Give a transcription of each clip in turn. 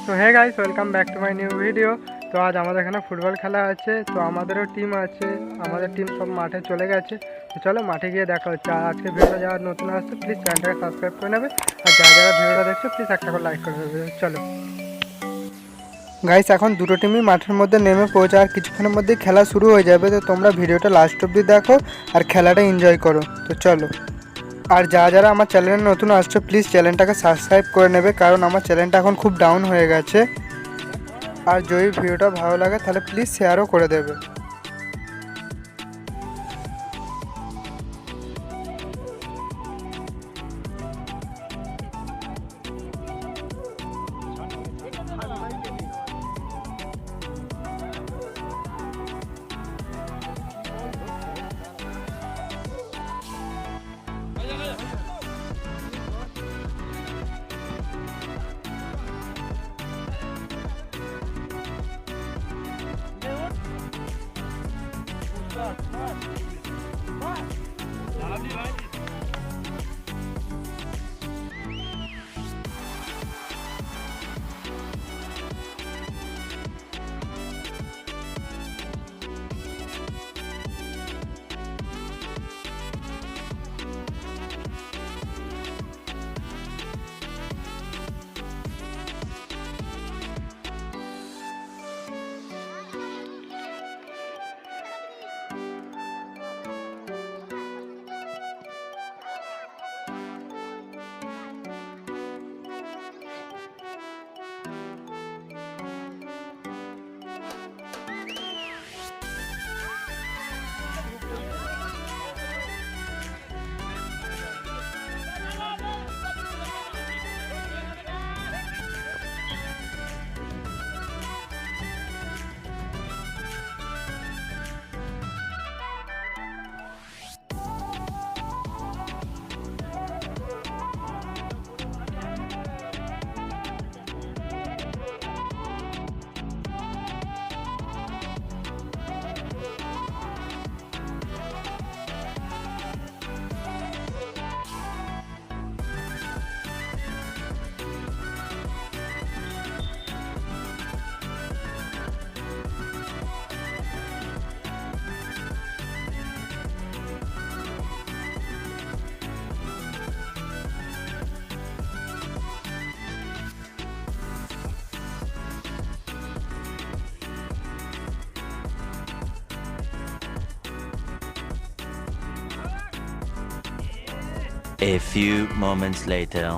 তো hey guys, welcome back to my new video. তো আজ আমাদের এখানে ফুটবল খেলা আছে, তো আমাদেরও টিম আছে, আমাদের টিম সব মাঠে চলে গেছে। তো চলো মাঠে গিয়ে দেখা হচ্ছে। আর আজকে ভিডিওটা যারা নতুন আসছে প্লিজ চ্যানেলটাকে সাবস্ক্রাইব করে নেবে, আর যারা যারা ভিডিওটা দেখছো প্লিজ একটা করে লাইক করে দেবে। চলো গাইস, এখন দুটো টিমই মাঠের মধ্যে নেমে পড়েছে, আর কিছুক্ষণের মধ্যেই খেলা শুরু হয়ে যাবে। তো তোমরা ভিডিওটা লাস্ট অবধি দেখো আর খেলাটা এনজয় করো। তো চলো, আর যারা যারা আমার চ্যানেলে নতুন আসছো প্লিজ চ্যানেলটাকে সাবস্ক্রাইব করে নেবে, কারণ আমার চ্যানেলটা এখন খুব ডাউন হয়ে গেছে। আর যদি ভিডিওটা ভালো লাগে তাহলে প্লিজ শেয়ারও করে দেবে। A few moments later.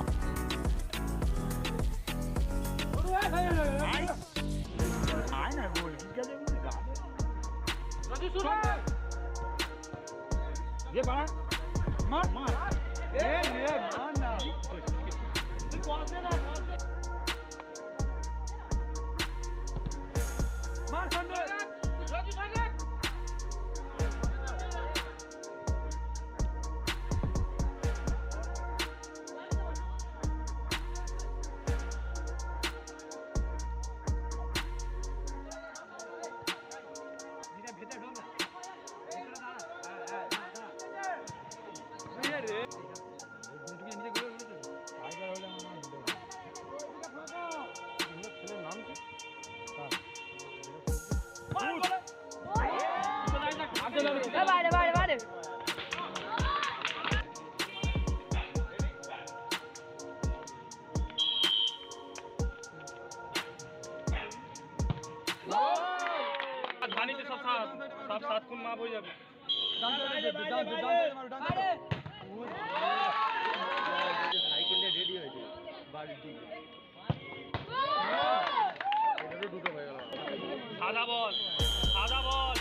ধানিতে সব সাত কোন মাপ হয়ে যাবে। সাইকেলটা রেডি হয়েছে বাড়ির দিকে। সাদা বল, সাদা বল।